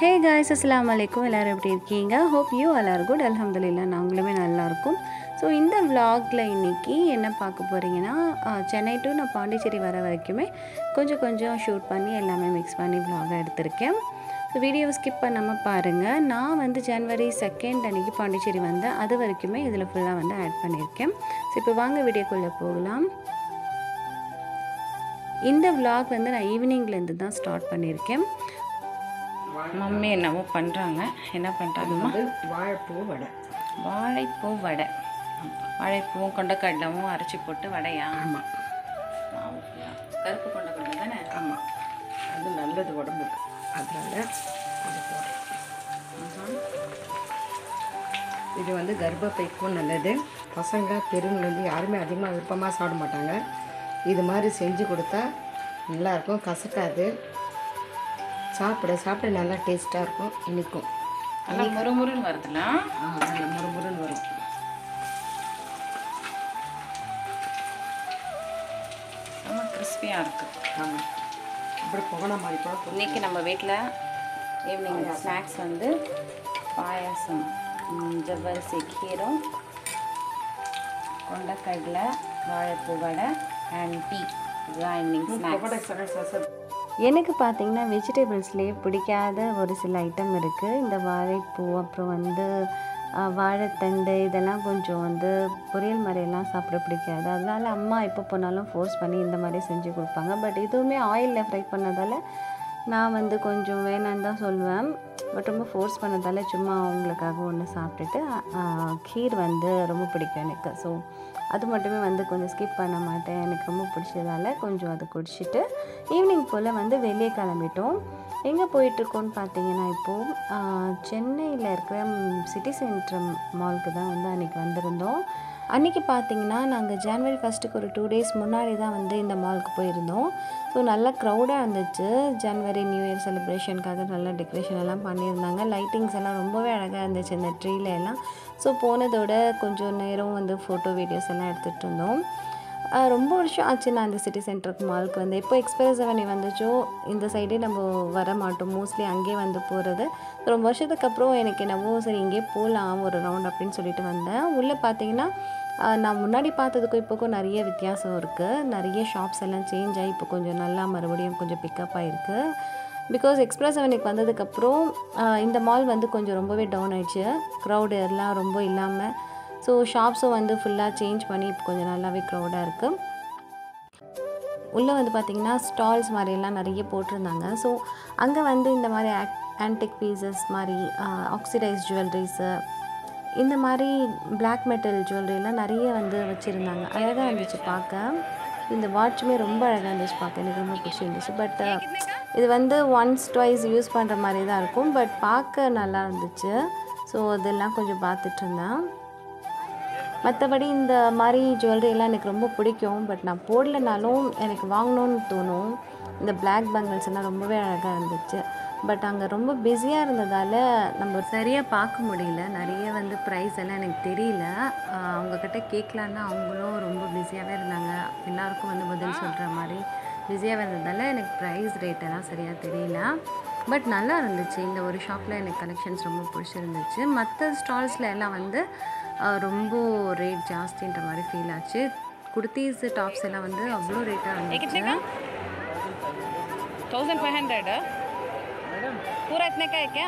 Hey guys, assalamu alaikum. எல்லாரும் எப்படி இருக்கீங்க? Hope you all are good. அல்ஹம்துலில்லாஹ் நாங்களுமே நல்லா இருக்கோம். ஸோ இந்த vlogல இன்னைக்கு என்ன பார்க்க போகிறீங்கன்னா, சென்னை டு நான் பாண்டிச்சேரி வர வரைக்குமே கொஞ்சம் கொஞ்சம் ஷூட் பண்ணி எல்லாமே மிக்ஸ் பண்ணி vlog எடுத்திருக்கேன். ஸோ வீடியோவை ஸ்கிப் பண்ணாமல் பாருங்கள். நான் வந்து ஜனவரி 2 அன்றைக்கி பாண்டிச்சேரி வந்தேன். அது வரைக்குமே இதில் ஃபுல்லாக வந்து ஆட் பண்ணியிருக்கேன். ஸோ இப்போ வாங்க வீடியோக்குள்ளே போகலாம். இந்த vlog வந்து நான் ஈவினிங்லேருந்து தான் ஸ்டார்ட் பண்ணியிருக்கேன். மம்மி என்னவோ பண்ணுறாங்க. என்ன பண்ணுறாங்கம்மா? வாழைப்பூ வடை. வாழைப்பூவும் கொண்டக்கடலவும் அரைச்சி போட்டு வடையா? ஆமாம். கருப்பு கொண்டக்கடலை தானே? ஆமாம், அது நல்லது உடம்புக்கு, அதனால் அது போடுறேன். இது வந்து கர்ப்பப்பைக்கும் நல்லது. பசங்க பெரியவங்க யாருமே அதிகமாக விருப்பமாக சாப்பிட மாட்டாங்க. இது மாதிரி செஞ்சு கொடுத்தா நல்லாயிருக்கும், கசக்காது, சாப்பிட சாப்பிட நல்லா டேஸ்ட்டாக இருக்கும், இனிக்கும். நல்லா முறுமுறுன்னு வருதுலாம். நல்லா முறுமுறுன்னு வரும். ரொம்ப கிறிஸ்பியாக இருக்குது. ஆமாம், இப்படி புகன மாதிரி கூட. இன்றைக்கி நம்ம வீட்டில் ஈவினிங் ஸ்நாக்ஸ் வந்து பாயாசம், ஜவ்வரிசி கீரும், கொண்டக்கடலை, வாழைப்பூ வடை அண்ட் டீ. இதுதான் ஈவினிங் ஸ்நாக்ஸ். எனக்கு பார்த்திங்கன்னா வெஜிடபிள்ஸ்லேயே பிடிக்காத ஒரு சில ஐட்டம் இருக்குது. இந்த வாழைப்பூ, அப்புறம் வந்து வாழைத்தண்டு, இதெல்லாம் கொஞ்சம் வந்து பொரியல் மாதிரியெல்லாம் சாப்பிட பிடிக்காது. அதனால் அம்மா எப்போ போனாலும் ஃபோர்ஸ் பண்ணி இந்த மாதிரி செஞ்சு கொடுப்பாங்க. பட் இதுவுமே ஆயிலில் ஃப்ரை பண்ணதால் நான் வந்து கொஞ்சம் வேணான்னு தான் சொல்லுவேன். பட் ரொம்ப ஃபோர்ஸ் பண்ணதால் சும்மா அவங்களுக்காக ஒன்று சாப்பிட்டுட்டு, கீர் வந்து ரொம்ப பிடிக்கும் எனக்கு. ஸோ அது மட்டுமே வந்து கொஞ்சம் ஸ்கிப் பண்ண மாட்டேன். எனக்கு ரொம்ப பிடிச்சதால கொஞ்சம் அதை குடிச்சிட்டு ஈவினிங் போல் வந்து வெளியே கிளம்பிட்டோம். எங்கே போயிட்டுருக்கோன்னு பார்த்தீங்கன்னா, இப்போது சென்னையில் இருக்கிற சிட்டி சென்ட்ரம் மாலுக்கு தான் வந்து அன்றைக்கி வந்திருந்தோம். அன்றைக்கி பார்த்திங்கன்னா நாங்கள் ஜனவரி 1க்கு ஒரு 2 days முன்னாடி தான் வந்து இந்த மாலுக்கு போயிருந்தோம். ஸோ நல்லா க்ரௌடாக இருந்துச்சு. ஜனவரி நியூ இயர் செலிப்ரேஷனுக்காக நல்லா டெக்கரேஷன் எல்லாம் பண்ணியிருந்தாங்க. லைட்டிங்ஸ் எல்லாம் ரொம்பவே அழகாக இருந்துச்சு இந்த ட்ரீல எல்லாம். ஸோ போனதோட கொஞ்சம் நேரம் வந்து ஃபோட்டோ வீடியோஸ் எல்லாம் எடுத்துகிட்டு இருந்தோம். ரொம்ப வருஷம் ஆச்சு நான் இந்த சிட்டி சென்டருக்கு மாலுக்கு வந்து. எப்போ எக்ஸ்பிரஸ் அவென்யூ வந்துச்சோ இந்த சைடே நம்ம வர மாட்டோம், மோஸ்ட்லி அங்கேயே வந்து போகிறது. ரொம்ப வருஷத்துக்கு அப்புறம் எனக்கு என்னவோ சரி இங்கேயே போகலாம் ஒரு ரவுண்ட் அப்படின்னு சொல்லிட்டு வந்தேன். உள்ளே பார்த்தீங்கன்னா நான் முன்னாடி பார்த்ததுக்கும் இப்போக்கும் நிறைய வித்தியாசம் இருக்குது. நிறைய ஷாப்ஸ் எல்லாம் சேஞ்ச் ஆகி இப்போ கொஞ்சம் நல்லா மறுபடியும் கொஞ்சம் பிக்கப் ஆகிருக்கு. பிகாஸ் எக்ஸ்பிரஸ் அவென்யூக்கு வந்ததுக்கப்புறம் இந்த மால் வந்து கொஞ்சம் ரொம்பவே டவுன் ஆகிடுச்சு. க்ரௌடு எல்லாம் ரொம்ப இல்லாமல். ஸோ ஷாப்ஸும் வந்து ஃபுல்லாக சேஞ்ச் பண்ணி இப்போ கொஞ்சம் நல்லாவே க்ரௌடாக இருக்குது. உள்ளே வந்து பார்த்திங்கன்னா ஸ்டால்ஸ் மாதிரியெல்லாம் நிறைய போட்டிருந்தாங்க. ஸோ அங்கே வந்து இந்த மாதிரி ஆன்டிக் பீசஸ் மாதிரி, ஆக்சிடைஸ் ஜுவல்லரிஸு, இந்த மாதிரி பிளாக் மெட்டல் ஜுவல்லரிலாம் நிறைய வந்து வச்சுருந்தாங்க. அழகாக இருந்துச்சு பார்க்க. இந்த வாட்சுமே ரொம்ப அழகாக இருந்துச்சு பார்க்க, எனக்கு ரொம்ப பிடிச்சிருந்துச்சு. பட் இது வந்து ஒன்ஸ் ட்வைஸ் யூஸ் பண்ணுற மாதிரி தான் இருக்கும். பட் பார்க்க நல்லா இருந்துச்சு. ஸோ இதெல்லாம் கொஞ்சம் பார்த்துட்டு இருந்தேன். மற்றபடி இந்த மாதிரி ஜுவல்லரியெல்லாம் எனக்கு ரொம்ப பிடிக்கும். பட் நான் போடலைனாலும் எனக்கு வாங்கணுன்னு தோணும். இந்த பிளாக் பேங்கிள்ஸ் எல்லாம் ரொம்பவே அழகாக இருந்துச்சு. பட் அங்கே ரொம்ப பிஸியாக இருந்ததால் நம்ம சரியாக பார்க்க முடியல. நிறைய வந்து ப்ரைஸ் எல்லாம் எனக்கு தெரியல. அவங்கக்கிட்ட கேட்கலான்னா அவங்களும் ரொம்ப பிஸியாகவே இருந்தாங்க. எல்லாருக்கும் வந்து பதில் சொல்கிற மாதிரி பிஸியாக இருந்ததால் எனக்கு ப்ரைஸ் ரேட் எல்லாம் சரியாக தெரியல. பட் நல்லா இருந்துச்சு. இந்த ஒரு ஷாப்பில் எனக்கு கலெக்ஷன்ஸ் ரொம்ப பிடிச்சிருந்துச்சு. மற்ற ஸ்டால்ஸில் எல்லாம் வந்து ரொம்ப ரேட் ஜாஸ்தின்ற மாதிரி ஃபீல் ஆச்சு. குர்த்திஸ், டாப்ஸ் எல்லாம் வந்து அவ்வளோ ரேட்டாக இருந்துச்சு. 1500 पूरा इतने का है क्या?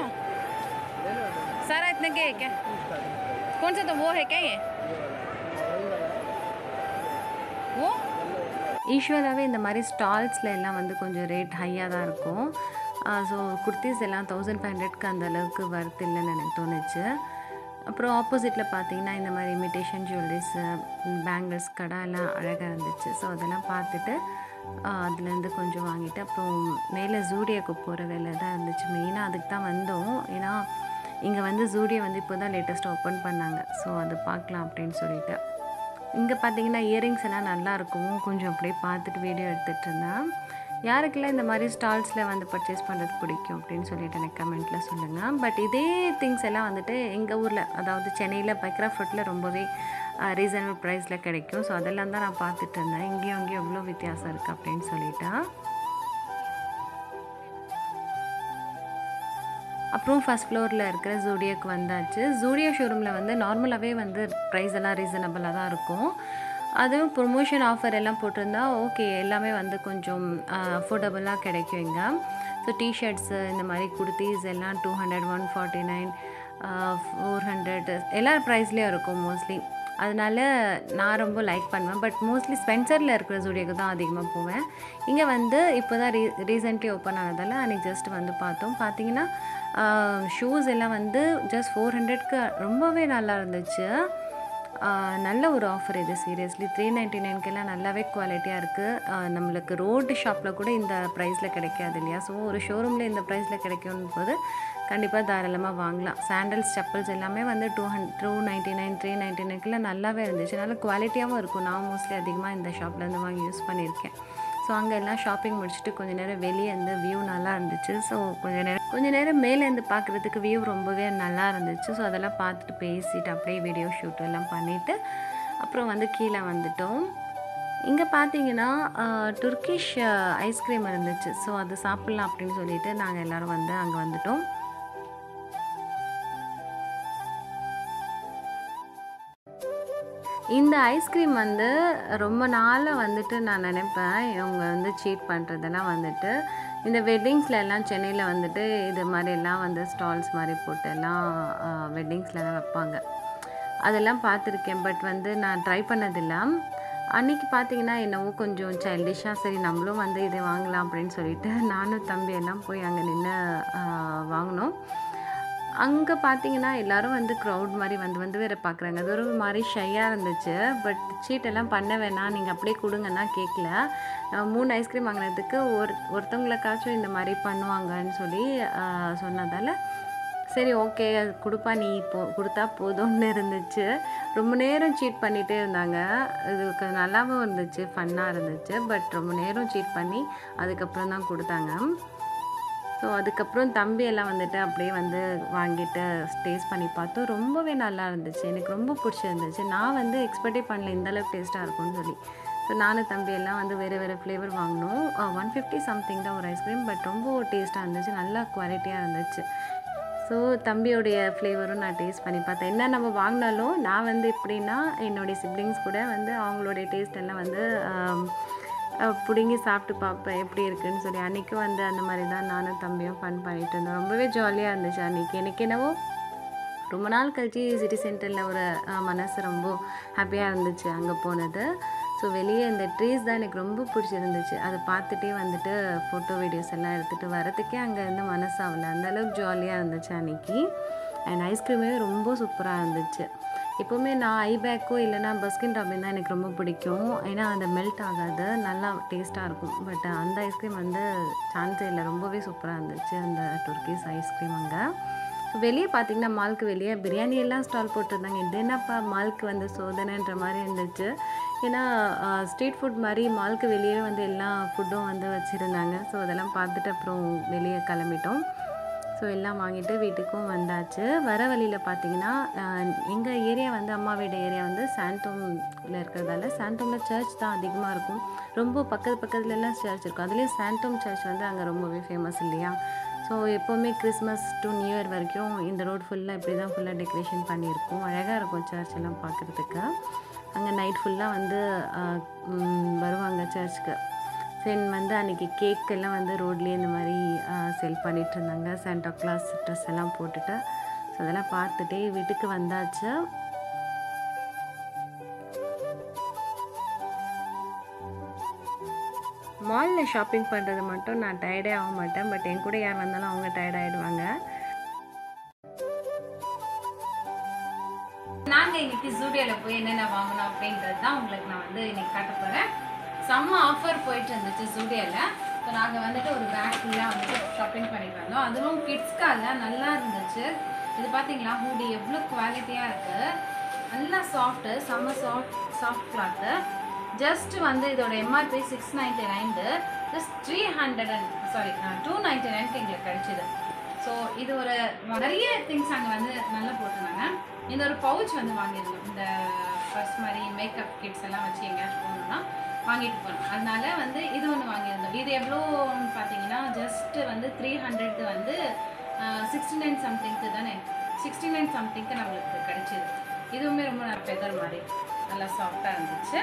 सारा इतने का है क्या? कौन सा तो वो है क्या ये? वो யூஸ்வலாகவே இந்த மாதிரி ஸ்டால்ஸில் எல்லாம் வந்து கொஞ்சம் ரேட் ஹையாக தான் இருக்கும். ஸோ குர்த்திஸ் எல்லாம் 1500க்கு அந்த அளவுக்கு வர்த் இல்லைன்னு எனக்கு தோணுச்சு. அப்புறம் ஆப்போசிட்டில் பார்த்தீங்கன்னா இந்த மாதிரி இமிட்டேஷன் ஜுவல்லரிஸு, பேங்கிள்ஸ் கடை எல்லாம் அழகாக இருந்துச்சு. ஸோ அதெல்லாம் பார்த்துட்டு அதுலேருந்து கொஞ்சம் வாங்கிட்டு அப்புறம் மேலே ஜூடியோக்கு போகிற வேலை தான் இருந்துச்சு. மெயினாக அதுக்கு தான் வந்தோம். ஏன்னா இங்கே வந்து ஜூடியோ வந்து இப்போ தான் லேட்டஸ்ட்டாக ஓப்பன் பண்ணாங்க. ஸோ அது பார்க்கலாம் அப்படின்னு சொல்லிட்டு. இங்கே பார்த்தீங்கன்னா இயரிங்ஸ் எல்லாம் நல்லாயிருக்கும். கொஞ்சம் அப்படியே பார்த்துட்டு வீடியோ எடுத்துகிட்டு இருந்தேன். யாருக்கெல்லாம் இந்த மாதிரி ஸ்டால்ஸில் வந்து பர்ச்சேஸ் பண்ணுறது பிடிக்கும் அப்படின்னு சொல்லிட்டு எனக்கு கமெண்ட்டில் சொல்லுங்கள். பட் இதே திங்ஸ் எல்லாம் வந்துட்டு எங்கள் ஊரில், அதாவது சென்னையில் பைக்ரா ஃப்ரூட்டில் ரொம்பவே ரீசனபிள் ப்ரைஸில் கிடைக்கும். ஸோ அதெல்லாம் தான் நான் பார்த்துட்டு இருந்தேன். இங்கேயும் எவ்வளோ வித்தியாசம் இருக்குது அப்படின்னு சொல்லிட்டேன். அப்புறம் ஃபஸ்ட் ஃப்ளோரில் இருக்கிற ஜூடியோக்கு வந்தாச்சு. ஜூடியோ ஷோரூமில் வந்து நார்மலாகவே வந்து ப்ரைஸ் எல்லாம் ரீசனபிளாக தான் இருக்கும். அதுவும் ப்ரொமோஷன் ஆஃபர் எல்லாம் போட்டிருந்தா ஓகே, எல்லாமே வந்து கொஞ்சம் அஃபோர்டபுளாக கிடைக்கும் இங்கே. ஸோ டிஷர்ட்ஸு இந்த மாதிரி குர்த்திஸ் எல்லாம் 200, 149, 400 எல்லா ப்ரைஸ்லேயும் இருக்கும் மோஸ்ட்லி. அதனால நான் ரொம்ப லைக் பண்ணுவேன். பட் மோஸ்ட்லி ஸ்பென்சரில் இருக்கிற ஜூடியோக்கு தான் அதிகமாக போவேன். இங்கே வந்து இப்போ தான் ரீசெண்ட்லி ஓப்பன் ஆனதால் அன்றைக்கி ஜஸ்ட் வந்து பார்த்தோம். பார்த்தீங்கன்னா ஷூஸ் எல்லாம் வந்து ஜஸ்ட் 400க்கு ரொம்பவே நல்லா இருந்துச்சு. நல்ல ஒரு ஆஃபர் இது. சீரியஸ்லி 399க்கெல்லாம் நல்லாவே குவாலிட்டியாக இருக்குது. நம்மளுக்கு ரோடு ஷாப்பில் கூட இந்த ப்ரைஸில் கிடைக்காது இல்லையா? ஸோ ஒரு ஷோரூமில் இந்த ப்ரைஸில் கிடைக்கும் போது கண்டிப்பாக தாராளமாக வாங்கலாம். சாண்டல்ஸ், செப்பல்ஸ் எல்லாமே வந்து 299, 399க்குலாம் நல்லாவே இருந்துச்சு. நல்ல குவாலிட்டியாகவும் இருக்கும். நான் மோஸ்ட்லி அதிகமாக இந்த ஷாப்லேருந்து வாங்கி யூஸ் பண்ணியிருக்கேன். ஸோ அங்கே எல்லாம் ஷாப்பிங் முடிச்சுட்டு கொஞ்சம் நேரம் வெளியே இருந்து வியூ நல்லா இருந்துச்சு. ஸோ கொஞ்சம் நேரம் மேலேருந்து பார்க்குறதுக்கு வியூ ரொம்பவே நல்லா இருந்துச்சு. ஸோ அதெல்லாம் பார்த்துட்டு பேசிட்டு அப்படியே வீடியோ ஷூட் எல்லாம் பண்ணிவிட்டு அப்புறம் வந்து கீழே வந்துட்டோம். இங்கே பார்த்தீங்கன்னா துர்க்கிஷ் ஐஸ்கிரீம் இருந்துச்சு. ஸோ அது சாப்பிட்லாம் அப்படின்னு சொல்லிட்டு நாங்கள் எல்லோரும் வந்து அங்கே வந்துட்டோம். இந்த ஐஸ்கிரீம் வந்து ரொம்ப நாளாக வந்துட்டு நான் நினைப்பேன், இவங்க வந்து சீட் பண்ணுறதெல்லாம் வந்துட்டு இந்த வெட்டிங்ஸில் எல்லாம் சென்னையில் வந்துட்டு இது மாதிரிலாம் வந்து ஸ்டால்ஸ் மாதிரி போட்டு எல்லாம் வெட்டிங்ஸ்லலாம் வைப்பாங்க. அதெல்லாம் பார்த்துருக்கேன். பட் வந்து நான் ட்ரை பண்ணதில்லை. அன்றைக்கி பார்த்தீங்கன்னா என்னவோ கொஞ்சம் சைல்டிஷாக சரி நம்மளும் வந்து இதை வாங்கலாம் அப்படின்னு சொல்லிட்டு நானும் தம்பி எல்லாம் போய் அங்கே நின்று வாங்கினோம். அங்கே பார்த்தீங்கன்னா எல்லோரும் வந்து க்ரௌட் மாதிரி வந்து வேறு பார்க்குறாங்க. அது ஒரு மாதிரி ஷையாக இருந்துச்சு. பட் சீட்டெல்லாம் பண்ண வேணாம், நீங்கள் அப்படியே கொடுங்கன்னா கேட்கல. 3 ஐஸ்கிரீம் வாங்கினதுக்கு ஒருத்தவங்களுக்காச்சும் இந்த மாதிரி பண்ணுவாங்கன்னு சொல்லி சொன்னதால் சரி ஓகே அது கொடுப்பா, நீ கொடுத்தா போதும்னு இருந்துச்சு. ரொம்ப நேரம் சீட் பண்ணிகிட்டே இருந்தாங்க. இது நல்லாவும் இருந்துச்சு, ஃபன்னாக இருந்துச்சு. பட் ரொம்ப நேரம் சீட் பண்ணி அதுக்கப்புறம் தான் கொடுத்தாங்க. ஸோ அதுக்கப்புறம் தம்பி எல்லாம் வந்துட்டு அப்படியே வந்து வாங்கிட்டு டேஸ்ட் பண்ணி பார்த்தோம். ரொம்பவே நல்லா இருந்துச்சு. எனக்கு ரொம்ப பிடிச்சிருந்துச்சு. நான் வந்து எக்ஸ்பெக்டே பண்ணல இந்தளவுக்கு டேஸ்ட்டாக இருக்கும்னு சொல்லி. ஸோ நானும் தம்பி எல்லாம் வந்து வேறு ஃப்ளேவர் வாங்கினோம். 150 சம்திங் தான் ஒரு ஐஸ்கிரீம். பட் ரொம்ப டேஸ்ட்டாக இருந்துச்சு, நல்லா குவாலிட்டியாக இருந்துச்சு. ஸோ தம்பியோடைய ஃப்ளேவரும் நான் டேஸ்ட் பண்ணி பார்த்தேன். என்ன நம்ம வாங்கினாலும் நான் வந்து எப்படின்னா என்னுடைய சிப்ளிங்ஸ் கூட வந்து அவங்களுடைய டேஸ்ட் எல்லாம் வந்து பிடுங்கி சாப்பிட்டு பார்ப்பேன் எப்படி இருக்குதுன்னு சொல்லி. அன்றைக்கும் வந்து அந்த மாதிரி தான் நானும் தம்பியும் ஃபன் பண்ணிகிட்டு இருந்தோம். ரொம்பவே ஜாலியாக இருந்துச்சு அன்றைக்கி. எனக்கு என்னவோ ரொம்ப நாள் கழிச்சு சிட்டி சென்டரில் ஒரு மனசு ரொம்ப ஹாப்பியாக இருந்துச்சு அங்கே போனது. ஸோ வெளியே இந்த ட்ரீஸ் தான் எனக்கு ரொம்ப பிடிச்சிருந்துச்சு. அதை பார்த்துட்டே வந்துட்டு ஃபோட்டோ வீடியோஸ் எல்லாம் எடுத்துகிட்டு வரத்துக்கே அங்கே இருந்து மனசாகல. அந்தளவுக்கு ஜாலியாக இருந்துச்சு அன்றைக்கி. அண்ட் ஐஸ்கிரீமே ரொம்ப சூப்பராக இருந்துச்சு. எப்போவுமே நான் ஐபேக்கோ இல்லைனா பஸ்கின் ராபின் தான் எனக்கு ரொம்ப பிடிக்கும். ஏன்னா அந்த மெல்ட் ஆகாது, நல்லா டேஸ்ட்டாக இருக்கும். பட் அந்த ஐஸ்கிரீம் வந்து சான்ஸே இல்லை, ரொம்பவே சூப்பராக இருந்துச்சு அந்த துர்க்கிஷ் ஐஸ்கிரீம். அங்கே வெளியே பார்த்திங்கன்னா மாலுக்கு வெளியே பிரியாணி எல்லாம் ஸ்டால் போட்டிருந்தாங்க. இது என்னப்பா மாலுக்கு வந்து சோதனைன்ற மாதிரி இருந்துச்சு. ஏன்னா ஸ்ட்ரீட் ஃபுட் மாதிரி மாலுக்கு வெளியே வந்து எல்லா ஃபுட்டும் வந்து வச்சுருந்தாங்க. ஸோ அதெல்லாம் பார்த்துட்டு அப்புறம் வெளியே கிளம்பிட்டோம். ஸோ எல்லாம் வாங்கிட்டு வீட்டுக்கும் வந்தாச்சு. வர வழியில் பார்த்திங்கன்னா எங்கள் ஏரியா வந்து அம்மா வீடு ஏரியா வந்து சாண்டோமில் இருக்கிறதால சாண்டோமில் சர்ச் தான் அதிகமாக இருக்கும். ரொம்ப பக்கத்துலலாம் சர்ச் இருக்கும். அதுலேயும் சாண்டோம் சர்ச் வந்து அங்கே ரொம்பவே ஃபேமஸ் இல்லையா? ஸோ எப்போவுமே கிறிஸ்மஸ் டு நியூ இயர் வரைக்கும் இந்த ரோடு ஃபுல்லாக இப்படி தான் ஃபுல்லாக டெக்கரேஷன் பண்ணியிருக்கும். அழகாக இருக்கும் சர்ச் எல்லாம் பார்க்குறதுக்கு. அங்கே நைட் ஃபுல்லாக வந்து வருவாங்க சர்ச்சுக்கு. தென் வந்து அன்றைக்கி கேக் எல்லாம் வந்து ரோட்லேயே இந்த மாதிரி செல் பண்ணிகிட்டு இருந்தாங்க. சாண்டா கிளாஸ் ட்ரெஸ் எல்லாம் போட்டுட்டு. ஸோ அதெல்லாம் பார்த்துட்டே வீட்டுக்கு வந்தாச்சு. மாலில் ஷாப்பிங் பண்ணுறது மட்டும் நான் டயர்டே ஆக மாட்டேன். பட் என் கூட யார் வந்தாலும் அவங்க டயர்ட் ஆகிடுவாங்க. நாங்கள் இன்றைக்கி ஜூடியோவில் போய் என்னென்ன வாங்கணும் அப்படின்றது தான் உங்களுக்கு நான் வந்து இன்றைக்கி காட்ட போகிறேன். செம்ம ஆஃபர் போயிட்டு இருந்துச்சு ஜூடியோவில். ஸோ நாங்கள் வந்துட்டு ஒரு பேக் ஃபுல்லாக வந்துட்டு ஷாப்பிங் பண்ணிட்டு வந்தோம். அதுவும் கிட்ஸ்க்காக நல்லா இருந்துச்சு. இது பார்த்தீங்களா ஹூடி எவ்வளோ குவாலிட்டியாக இருக்குது, நல்லா சாஃப்ட்டு, செம்ம சாஃப்ட் கிளாத்து. ஜஸ்ட் வந்து இதோட எம்ஆர்பி 699, ஜஸ்ட் 299க்கு எங்களுக்கு கிடைச்சிது. ஸோ இது ஒரு நிறைய திங்ஸ் அங்கே வந்து நல்லா போட்டிருந்தாங்க. இந்த ஒரு பவுச் வந்து வாங்கியிருந்தோம். இந்த ஃபர்ஸ்ட் மாதிரி மேக்கப் கிட்ஸ் எல்லாம் வச்சு எங்கேயாச்சும் போகணுன்னா வாங்கிட்டு போனோம். அதனால வந்து இது ஒன்று வாங்கியிருந்தோம். இது எவ்வளோன்னு பார்த்தீங்கன்னா ஜஸ்ட்டு வந்து 300 வந்து 69 சம்திங்க்கு தானே, 69 சம்திங்க்கு நம்மளுக்கு கிடைச்சிது. இதுவுமே ரொம்ப ஃபெதர் மாதிரி நல்லா சாஃப்டாக இருந்துச்சு.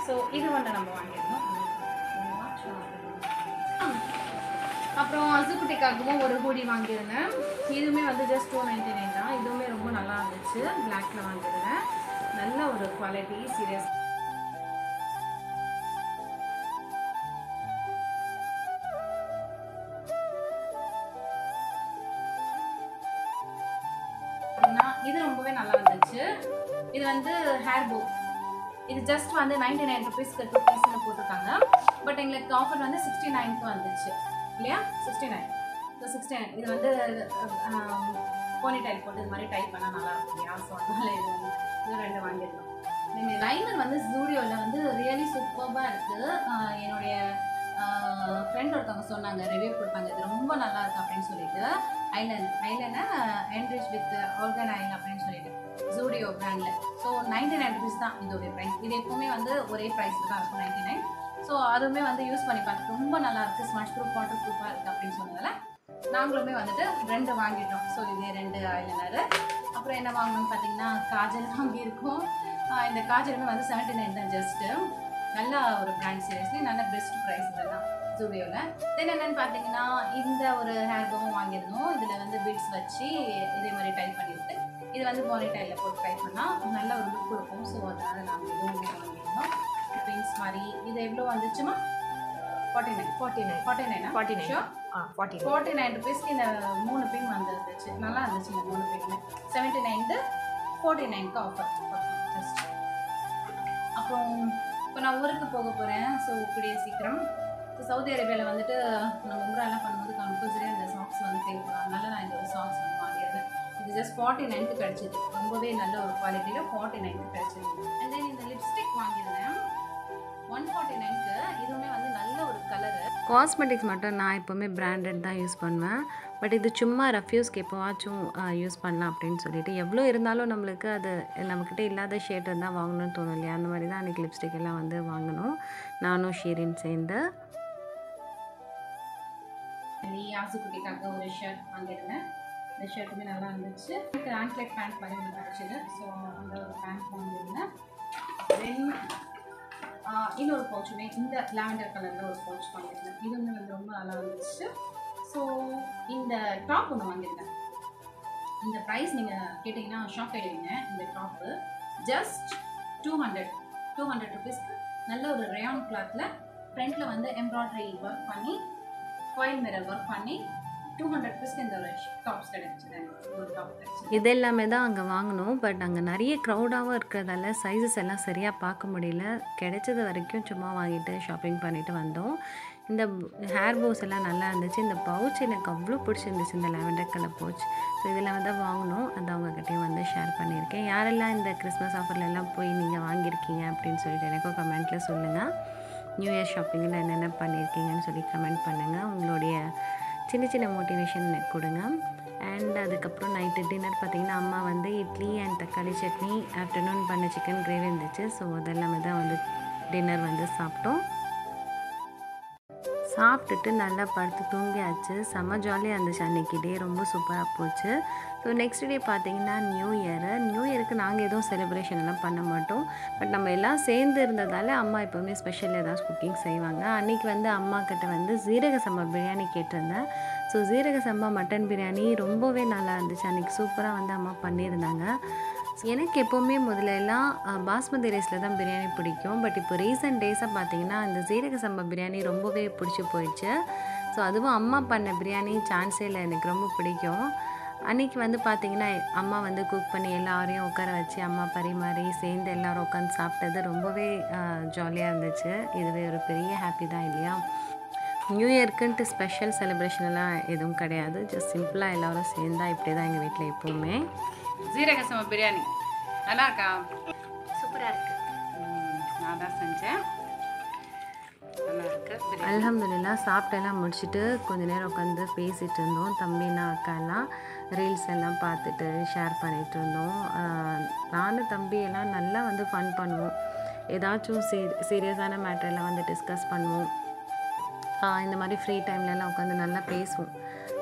ஸோ இது ஒன்று நம்ம வாங்கியிருந்தோம். அப்புறம் அசுக்குட்டிக்காகவும் ஒரு ஹூடி வாங்கியிருந்தேன். இதுவுமே வந்து ஜஸ்ட் 299 தான். இதுவுமே ரொம்ப நல்லா இருந்துச்சு. பிளாக்ல வாங்கியிருந்தேன். நல்ல ஒரு குவாலிட்டி, சீரியஸ். இது ரொம்பவே நல்லா இருந்துச்சு. இது வந்து ஹேர் போ. இது ஜஸ்ட் வந்து 99 ருபீஸ்க்கு 2 பீஸ்னு போட்டிருக்காங்க. பட் எங்களுக்கு ஆஃபர் வந்து 69க்கு வந்துச்சு இல்லையா, 69. ஸோ 69 இது வந்து போனி டைல் போட்டு இது மாதிரி டைப் பண்ணால் நல்லா இருக்கும் இல்லையா. ஸோ அதனால இது 2 வாங்கியிருந்தோம். இந்த லைனர் வந்து ஜூடியோவில் வந்து ரியலி சூப்பராக இருக்குது. என்னுடைய ஃப்ரெண்ட் ஒருத்தவங்க சொன்னாங்க, ரிவ்யூ கொடுத்தாங்க, இது ரொம்ப நல்லா இருக்குது அப்படின்னு சொல்லிட்டு. ஐலைனர் என்ரிச் வித் ஆர்கன் ஐல் அப்படின்னு சொல்லிட்டு ஜூடியோ பிராண்டில். ஸோ 99 ருபீஸ் தான் இதோடைய ப்ரைஸ். இது எப்போவுமே வந்து ஒரே ப்ரைஸில் தான் இருக்கும், 99. ஸோ அதுவுமே வந்து யூஸ் பண்ணி பார்த்து ரொம்ப நல்லா இருக்குது, ஸ்மஷ் ப்ரூஃப், வாட்டர் ப்ரூஃபாக இருக்குது அப்படின்னு சொன்னதால நாங்களுமே வந்துட்டு 2 வாங்கிட்டோம். ஸோ இதே 2 ஐலைனர். அப்புறம் என்ன வாங்கணும்னு பார்த்தீங்கன்னா காஜல் வாங்கியிருக்கோம். இந்த காஜலுமே வந்து 79 தான் ஜஸ்ட்டு. நல்ல ஒரு பிராண்ட், சீரியஸ்லி நல்ல பெஸ்ட் ப்ரைஸ் இதெல்லாம் ஜூடியோவில். தென் என்னென்னு பார்த்தீங்கன்னா இந்த ஒரு ஹேர் போவும் வாங்கியிருந்தோம். இதில் வந்து பீட்ஸ் வச்சு இதே மாதிரி டைப் பண்ணிவிட்டு இது வந்து போனி டைலில் போட்டு டைப் பண்ணால் நல்ல ஒரு லுக் கொடுக்கும். ஸோ அதனால் நாங்கள் இதுவுமே வாங்கியிருந்தோம். பின்ஸ் மாதிரி இது எவ்வளோ வந்துச்சுமா? 49 ருபீஸ்க்கு இந்த 3 பின் வந்துருந்துச்சு. நல்லா இருந்துச்சு இந்த 3 பின்னு. 79 49க்கு ஆஃபர் ஜஸ்ட். அப்புறம் இப்போ நான் ஊருக்கு போக போகிறேன். ஸோ கூடிய சீக்கிரம். ஸோ சவுதி அரேபியாவில் வந்துட்டு நம்ம ஊரெல்லாம் பண்ணும்போது கம்பல்சரியாக இந்த சாக்ஸ் வந்து தேவைப்படும். அதனால நான் இந்த ஒரு சாக்ஸ் வந்து வாங்கியிருந்தேன். இது ஜஸ்ட் 49க்கு கிடச்சிது. ரொம்பவே நல்ல ஒரு குவாலிட்டியில் 49க்கு கிடச்சிது. அண்ட் தென் இந்த லிப்ஸ்டிக் வாங்கியிருந்தேன் 149க்கு. இதுவுமே வந்து நல்ல ஒரு கலரு. காஸ்மெட்டிக்ஸ் மட்டும் நான் எப்போவுமே பிராண்டட் தான் யூஸ் பண்ணுவேன். பட் இது சும்மா ரஃப்யூஸ்க்கு எப்போவாச்சும் யூஸ் பண்ணலாம் அப்படின்னு சொல்லிட்டு, எவ்வளோ இருந்தாலும் நம்மளுக்கு அது நம்மக்கிட்ட இல்லாத ஷேட் இருந்தால் வாங்கணும்னு தோணும் இல்லையா. அந்த மாதிரி தான் அன்றைக்கி லிப்ஸ்டிக் எல்லாம் வந்து வாங்கணும், நானும் ஷீரின் சேர்ந்து. ஆசுக்குட்டிக்காக ஒரு ஷர்ட் வாங்கியிருந்தேன். இந்த ஷர்ட்டுமே நல்லா இருந்துச்சு. எனக்கு ஆன்க்லெட் பேண்ட் மாதிரி ஒன்று கிடச்சிது. ஸோ அந்த ஒரு பேண்ட் வாங்கியிருந்தேன். தென் இன்னொரு பவுச்சுமே இந்த லாவெண்டர் கலரில் ஒரு பவுச் வாங்கியிருந்தேன். இதுவுமே வந்து ரொம்ப நல்லா இருந்துச்சு. ஸோ இந்த டாப் ஒன்று வாங்கியிருந்தேன். இந்த ப்ரைஸ் நீங்கள் கேட்டிங்கன்னா ஷாக் ஆகிடுவீங்க. இந்த டாப்பு ஜஸ்ட் 200 ருபீஸ்க்கு நல்ல ஒரு ரேயான் கிளாத்தில் ஃப்ரண்ட்டில் வந்து எம்ப்ராய்டரி ஒர்க் பண்ணி ஃபாயில் மிரர் ஒர்க் பண்ணி 200 ருபீஸ்க்கு இந்த ஒரு டாப்ஸ் கிடைச்சிது. ஒரு டாப் கிடைச்சிது. இது எல்லாமே தான் அங்கே வாங்கினோம். பட் அங்கே நிறைய க்ரௌடாகவும் இருக்கிறதால சைஸஸ் எல்லாம் சரியாக பார்க்க முடியல. கிடைச்சது வரைக்கும் சும்மா வாங்கிட்டு ஷாப்பிங் பண்ணிவிட்டு வந்தோம். இந்த ஹேர் போஸ் எல்லாம் நல்லா இருந்துச்சு. இந்த பவுச் எனக்கு அவ்வளோ பிடிச்சிருந்துச்சு, இந்த லாவெண்டர் கலர் பவுச். ஸோ இதெல்லாம் வந்து வாங்கினோம். அதை அவங்கக்கிட்டையும் வந்து ஷேர் பண்ணியிருக்கேன். யாரெல்லாம் இந்த கிறிஸ்மஸ் ஆஃபர்லெல்லாம் போய் நீங்கள் வாங்கியிருக்கீங்க அப்படின்னு சொல்லிட்டு எனக்கும் கமெண்ட்டில் சொல்லுங்கள். நியூ இயர் ஷாப்பிங்கில் என்னென்ன பண்ணியிருக்கீங்கன்னு சொல்லி கமெண்ட் பண்ணுங்கள். உங்களுடைய சின்ன சின்ன மோட்டிவேஷன் கொடுங்க. அண்ட் அதுக்கப்புறம் நைட்டு டின்னர் பார்த்திங்கன்னா அம்மா வந்து இட்லி அண்ட் தக்காளி சட்னி, ஆஃப்டர்நூன் பண்ண சிக்கன் கிரேவி இருந்துச்சு. ஸோ அதெல்லாமே தான் வந்து டின்னர் வந்து சாப்பிட்டோம். சாப்பிட்டுட்டு நல்லா படுத்து தூங்கியாச்சு. செம்ம ஜாலியாக இருந்துச்சு அன்றைக்கி டே, ரொம்ப சூப்பராக போச்சு. ஸோ நெக்ஸ்ட் டே பார்த்திங்கன்னா நியூ இயருக்கு நாங்கள் எதுவும் செலிப்ரேஷன் எல்லாம் பண்ண மாட்டோம். பட் நம்ம எல்லாம் சேர்ந்து இருந்ததால் அம்மா எப்போவுமே ஸ்பெஷல் ஏதாச்சும் குக்கிங் செய்வாங்க. அன்றைக்கி வந்து அம்மா கிட்ட வந்து ஜீரக சம்பா பிரியாணி கேட்டிருந்தேன். ஸோ ஜீரக சம்பா மட்டன் பிரியாணி ரொம்பவே நல்லா இருந்துச்சு. அன்றைக்கி சூப்பராக வந்து அம்மா பண்ணியிருந்தாங்க. எனக்கு எப்போவுமே முதலெல்லாம் பாஸ்மதி ரைஸில் தான் பிரியாணி பிடிக்கும். பட் இப்போ ரீசெண்ட் டேஸாக பார்த்திங்கன்னா இந்த ஜீரக சம்பா பிரியாணி ரொம்பவே பிடிச்சி போயிடுச்சு. ஸோ அதுவும் அம்மா பண்ண பிரியாணி சான்ஸே இல்லை, எனக்கு ரொம்ப பிடிக்கும். அன்றைக்கி வந்து பார்த்திங்கன்னா அம்மா வந்து குக் பண்ணி எல்லாரையும் உட்கார வச்சு அம்மா பரிமாறி சேர்ந்து எல்லோரும் உட்காந்து சாப்பிட்டது ரொம்பவே ஜாலியாக இருந்துச்சு. இதுவே ஒரு பெரிய ஹாப்பி தான் இல்லையா. நியூ இயர்க்குன்ட்டு ஸ்பெஷல் செலிப்ரேஷன் எல்லாம் எதுவும் கிடையாது. ஜஸ்ட் சிம்பிளாக எல்லோரும் சேர்ந்தா இப்படி தான் எங்கள் வீட்டில் எப்போவுமே. ஜீரக சம்பா பிரியாணி நல்லா இருக்கா? சூப்பராக இருக்குது. நான் தான் செஞ்சேன், நல்லா இருக்குது. அல்ஹம்துலில்லாஹ் சாப்பிட்டெல்லாம் முடிச்சுட்டு கொஞ்சம் நேரம் உட்காந்து பேசிகிட்டு இருந்தோம். தம்பினா அக்கா எல்லாம் ரீல்ஸ் எல்லாம் பார்த்துட்டு ஷேர் பண்ணிகிட்டு இருந்தோம். நானும் தம்பி எல்லாம் நல்லா வந்து ஃபன் பண்ணுவோம். ஏதாச்சும் சீரியஸான மேட்டரெல்லாம் வந்து டிஸ்கஸ் பண்ணுவோம். இந்த மாதிரி ஃப்ரீ டைம்லலாம் உட்காந்து நல்லா பேசுவோம்,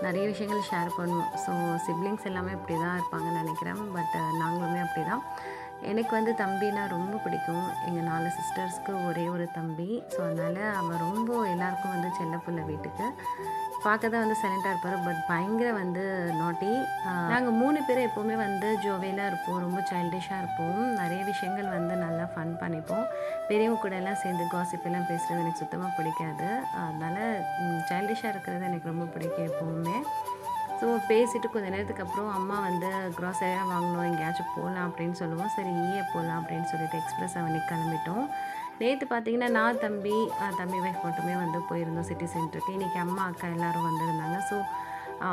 நிறைய விஷயங்கள் ஷேர் பண்ணுவோம். ஸோ சிப்ளிங்ஸ் எல்லாமே இப்படி தான் இருப்பாங்கன்னு நினைக்கிறேன். பட் நாங்களுமே அப்படி தான். எனக்கு வந்து தம்பினா ரொம்ப பிடிக்கும். எங்கள் 4 சிஸ்டர்ஸ்க்கு ஒரே ஒரு தம்பி. ஸோ அதனால் அவன் ரொம்ப எல்லாருக்கும் வந்து செல்லப்புள்ள வீட்டுக்கு. பார்க்க தான் வந்து சைலண்ட்டாக இருப்பார், பட் பயங்கர வந்து நாட்டி. நாங்கள் 3 பேரும் எப்போவுமே வந்து ஜோவியலாக இருப்போம், ரொம்ப சைல்டிஷாக இருப்போம். நிறைய விஷயங்கள் வந்து நல்லா ஃபன் பண்ணிப்போம். பெரியவங்க கூட எல்லாம் சேர்ந்து காசிப் எல்லாம் பேசுகிறது எனக்கு சுத்தமாக பிடிக்காது. அதனால் சைல்டிஷாக இருக்கிறது எனக்கு ரொம்ப பிடிக்கும் எப்போவுமே. ஸோ பேசிட்டு கொஞ்சம் நேரத்துக்கு அப்புறம் அம்மா வந்து க்ராசரியாக வாங்கணும், எங்கேயாச்சும் போகலாம் அப்படின்னு சொல்லுவோம். சரி ஈயே போகலாம் அப்படின்னு சொல்லிட்டு எக்ஸ்பிரஸ் அவனுக்கு கிளம்பிட்டோம். நேற்று பார்த்தீங்கன்னா நான் தம்பி வைஃப் மட்டுமே வந்து போயிருந்தோம் சிட்டி சென்டருக்கு. இன்றைக்கி அம்மா அக்கா எல்லோரும் வந்திருந்தாங்க. ஸோ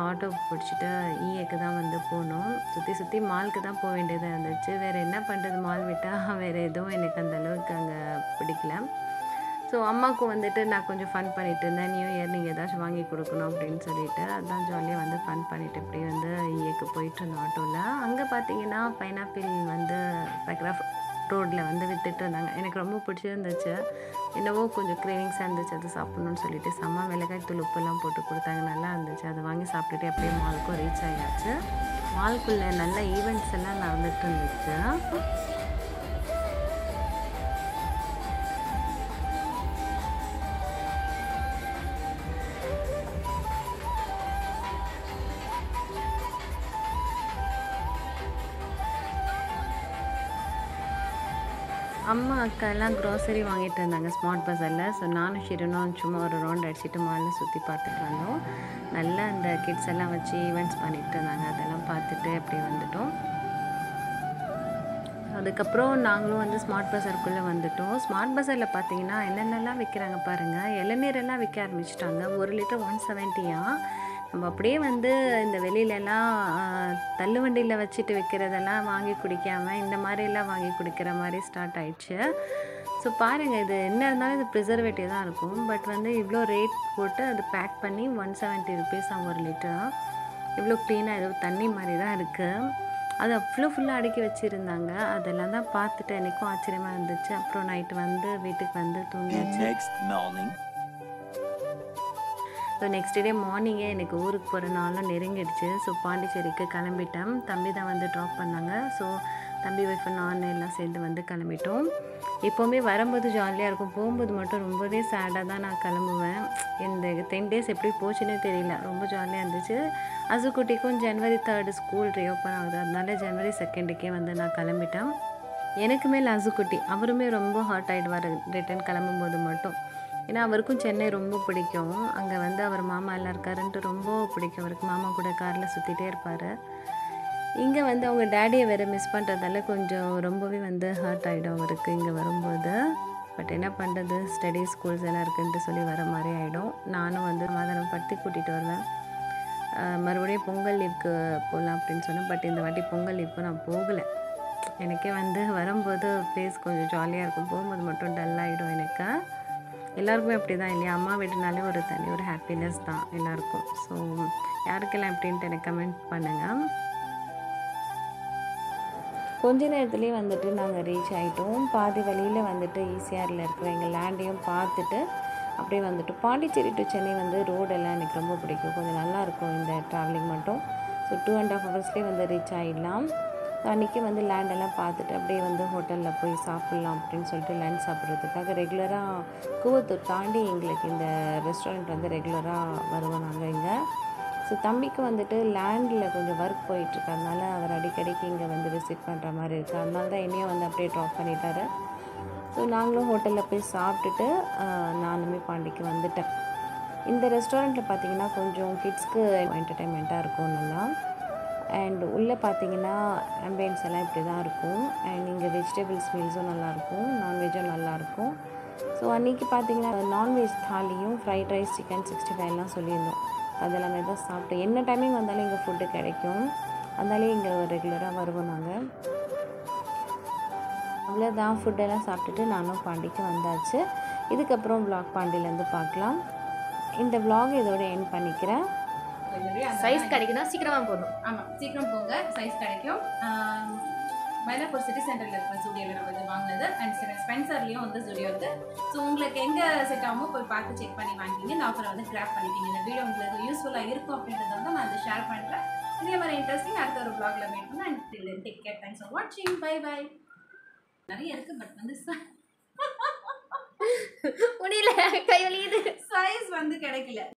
ஆட்டோ பிடிச்சிட்டு ஈஏக்கு தான் வந்து போனோம். சுற்றி மாலுக்கு தான் போக வேண்டியதாக இருந்துச்சு. வேறு என்ன பண்ணுறது, மால் விட்டால் வேறு எதுவும் எனக்கு அந்தளவுக்கு அங்கே பிடிக்கல. ஸோ அம்மாவுக்கும் வந்துட்டு நான் கொஞ்சம் ஃபன் பண்ணிகிட்டு இருந்தேன். நியூ இயர் நீங்கள் ஏதாச்சும் வாங்கி கொடுக்கணும் அப்படின்னு சொல்லிட்டு அதான் ஜாலியாக வந்து ஃபன் பண்ணிவிட்டு இப்படி வந்து ஈஏக்கு போயிட்டுருந்தோம் ஆட்டோவில். அங்கே பார்த்தீங்கன்னா பைனாப்பிள் வந்து பெக்ராஃப் ரோட்டில் வந்து விற்றுட்டு இருந்தாங்க. எனக்கு ரொம்ப பிடிச்சிருந்துச்சு. என்னவோ கொஞ்சம் கிரேவிங்ஸாக இருந்துச்சு, அது சாப்பிட்ணுன்னு சொல்லிட்டு செம்ம மிளகாய் தூள் உப்புலாம் போட்டு கொடுத்தாங்க, நல்லா இருந்துச்சு. அதை வாங்கி சாப்பிட்டுட்டு அப்படியே மாலுக்கும் ரீச் ஆகியாச்சு. மாலுக்குள்ளே நல்ல ஈவெண்ட்ஸ் எல்லாம் நடந்துட்டு இருந்துச்சு. அம்மா அக்கா எல்லாம் க்ராசரி வாங்கிட்டு இருந்தாங்க ஸ்மார்ட் பஸாரில். ஸோ நானும் ஷிரனும் சும்மா ஒரு ரவுண்ட் அடிச்சுட்டு மாலில் சுற்றி பார்த்துட்டு வந்தோம். நல்லா அந்த கிட்ஸ் எல்லாம் வச்சு ஈவெண்ட்ஸ் பண்ணிகிட்டு இருந்தாங்க, அதெல்லாம் பார்த்துட்டு அப்படி வந்துட்டோம். அதுக்கப்புறம் நாங்களும் வந்து ஸ்மார்ட் பஸாருக்குள்ளே வந்துட்டோம். ஸ்மார்ட் பஸாரில் பார்த்தீங்கன்னா என்னென்னலாம் விற்கிறாங்க பாருங்கள். இளநீரெல்லாம் விற்க ஆரம்பிச்சிட்டாங்க. 1 லிட்டர் 170. நம்ம அப்படியே வந்து இந்த வெளியிலலாம் தள்ளுவண்டியில் வச்சுட்டு விற்கிறதெல்லாம் வாங்கி குடிக்காமல் இந்த மாதிரிலாம் வாங்கி குடிக்கிற மாதிரி ஸ்டார்ட் ஆயிடுச்சு. ஸோ பாருங்கள், இது என்ன இருந்தாலும் இது ப்ரிசர்வேட்டிவ் தான் இருக்கும். பட் வந்து இவ்வளோ ரேட் போட்டு அது பேக் பண்ணி 170 ருபீஸ் 1 லிட்டராக. இவ்வளோ க்ளீனாக ஏதோ தண்ணி மாதிரி தான் இருக்குது. அது அவ்வளோ ஃபுல்லாக அடுக்கி வச்சுருந்தாங்க. அதெல்லாம் தான் பார்த்துட்டு எனக்கும் ஆச்சரியமாக இருந்துச்சு. அப்புறம் நைட்டு வந்து வீட்டுக்கு வந்து தூங்கியாச்சு. ஸோ நெக்ஸ்ட் டே மார்னிங்கே எனக்கு ஊருக்கு போகிற நாளும் நெருங்கிடுச்சு. ஸோ பாண்டிச்சேரிக்கு கிளம்பிட்டேன். தம்பி தான் வந்து ட்ராப் பண்ணாங்க. ஸோ தம்பி ஒய்ஃபு நான் எல்லாம் சேர்ந்து வந்து கிளம்பிட்டோம். எப்போவுமே வரும்போது ஜாலியாக இருக்கும், போகும்போது மட்டும் ரொம்பவே சேடாக தான் நான் கிளம்புவேன். இந்த 10 டேஸ் எப்படி போச்சுன்னே தெரியல, ரொம்ப ஜாலியாக இருந்துச்சு. அசுக்குட்டிக்கும் January 3 ஸ்கூல் ரீஓப்பன் ஆகுது, அதனால January 2 வந்து நான் கிளம்பிட்டேன். எனக்கு மேல் அசுக்குட்டி அவருமே ரொம்ப ஹார்ட் ஆகிடுவார் ரிட்டன் கிளம்பும்போது மட்டும். ஏன்னா அவருக்கும் சென்னை ரொம்ப பிடிக்கும். அங்கே வந்து அவர் மாமா எல்லாம் இருக்காருன்ட்டு ரொம்ப பிடிக்கும் அவருக்கு. மாமா கூட காரில் சுற்றிட்டே இருப்பார். இங்கே வந்து அவங்க டேடியை வேறு மிஸ் பண்ணுறதால கொஞ்சம் ரொம்பவே வந்து ஹார்ட் ஆகிடும் அவருக்கு இங்கே வரும்போது. பட் என்ன பண்ணுறது, ஸ்டடி ஸ்கூல்ஸ் எல்லாம் இருக்குன்ட்டு சொல்லி வர மாதிரி ஆகிடும். நானும் வந்து சமாதானப்படுத்தி கூட்டிகிட்டு வருவேன். மறுபடியும் பொங்கல் லீவுக்கு போகலாம் அப்படின்னு சொன்னேன். பட் இந்த வாட்டி பொங்கல் லீவுக்கு நான் போகலை. எனக்கே வந்து வரும்போது ஃபேஸ் கொஞ்சம் ஜாலியாக இருக்கும், போகும்போது மட்டும் டல்லாகிடும் எனக்கு. எல்லாருக்குமே அப்படி தான் இல்லையா, அம்மா வீட்டுனாலே ஒரு தனி ஒரு ஹாப்பினஸ் தான் எல்லாருக்கும். ஸோ யாருக்கெல்லாம் எப்படின்ட்டு எனக்கு கமெண்ட் பண்ணுங்கள். கொஞ்ச நேரத்துலேயே வந்துட்டு நாங்கள் ரீச் ஆகிட்டோம். பாதி வழியில் வந்துட்டு ஈசிஆரில் இருக்கிற எங்கள் லேண்டையும் பார்த்துட்டு அப்படியே வந்துட்டு பாண்டிச்சேரி டு சென்னை வந்து ரோடெல்லாம் எனக்கு ரொம்ப பிடிக்கும், கொஞ்சம் நல்லாயிருக்கும் இந்த ட்ராவலிங் மட்டும். ஸோ 2.5 ஹவர்ஸ்லேயே வந்து ரீச் ஆகிடலாம். அன்றைக்கி வந்து லேண்டெல்லாம் பார்த்துட்டு அப்படியே வந்து ஹோட்டலில் போய் சாப்பிட்லாம் அப்படின்னு சொல்லிட்டு லன்ச் சாப்பிட்றதுக்காக ரெகுலராக கூவத்தூர் தாண்டி எங்களுக்கு இந்த ரெஸ்டாரண்ட் வந்து ரெகுலராக வருவோம் நாங்கள் இங்கே. ஸோ தம்பிக்கு வந்துட்டு லேண்டில் கொஞ்சம் ஒர்க் போயிட்டுருக்கு, அதனால் அவர் அடிக்கடிக்கு இங்கே வந்து விசிட் பண்ணுற மாதிரி இருக்குது. அதனால தான் என்னையும் வந்து அப்படியே ட்ராப் பண்ணிட்டாரு. ஸோ நாங்களும் ஹோட்டலில் போய் சாப்பிட்டுட்டு நானுமே பாண்டிக்கு வந்துட்டேன். இந்த ரெஸ்டாரண்ட்டில் பார்த்திங்கன்னா கொஞ்சம் கிட்ஸ்க்கு என்டர்டைன்மெண்ட்டாக இருக்கும் நல்லா. அண்ட் உள்ளே பார்த்தீங்கன்னா ஆம்பியன்ஸ் எல்லாம் இப்படி தான் இருக்கும். அண்ட் இங்கே வெஜிடபிள்ஸ் மீல்ஸும் நல்லாயிருக்கும், நான்வெஜ்ஜும் நல்லாயிருக்கும். ஸோ அன்றைக்கி பார்த்தீங்கன்னா நான்வெஜ் தாலியும் ஃப்ரைட் ரைஸ், சிக்கன் 65 சொல்லியிருந்தோம். அதெல்லாமே தான் சாப்பிட்டோம். என்ன டைமிங் வந்தாலும் இங்கே ஃபுட்டு கிடைக்கும், அதனாலே இங்கே ரெகுலராக வருவோம் நாங்கள். அவ்வளோதான், ஃபுட்டெல்லாம் சாப்பிட்டுட்டு நானும் பாண்டிக்கு வந்தாச்சு. இதுக்கப்புறம் vlog பாண்டியிலேருந்து பார்க்கலாம். இந்த vlog இதோட எண்ட் பண்ணிக்கிறேன். சைஸ் கிடைக்குன்னா சீக்கிரமாக போதும். ஆமாம், சீக்கிரம் போங்க, சைஸ் கிடைக்கும். மயிலாப்பூர் சிட்டி சென்டரில் இருக்கிற ஸ்டுடியோவில் நம்ம வந்து வாங்கினது. அண்ட் ஸ்பென்சர்லேயும் வந்து ஸ்டுடியோ இருக்குது. ஸோ உங்களுக்கு எங்கே செட் ஆகுமோ போய் பார்த்து செக் பண்ணி வாங்கிக்கிங்க. இந்த ஆஃபரை வந்து கிராப் பண்ணிக்கிங்க. இந்த வீடியோ உங்களுக்கு யூஸ்ஃபுல்லாக இருக்கும் அப்படின்றத வந்து நான் அதை ஷேர் பண்ணுறேன். இதே மாதிரி இன்ட்ரெஸ்டிங் அடுத்த ஒரு vlogல மீட் பண்ணேன். And till then take care. Thanks for வாட்சிங். Bye bye. நிறைய இருக்குது பட் வந்து முடியல, கை வலியுது. சைஸ் வந்து கிடைக்கல.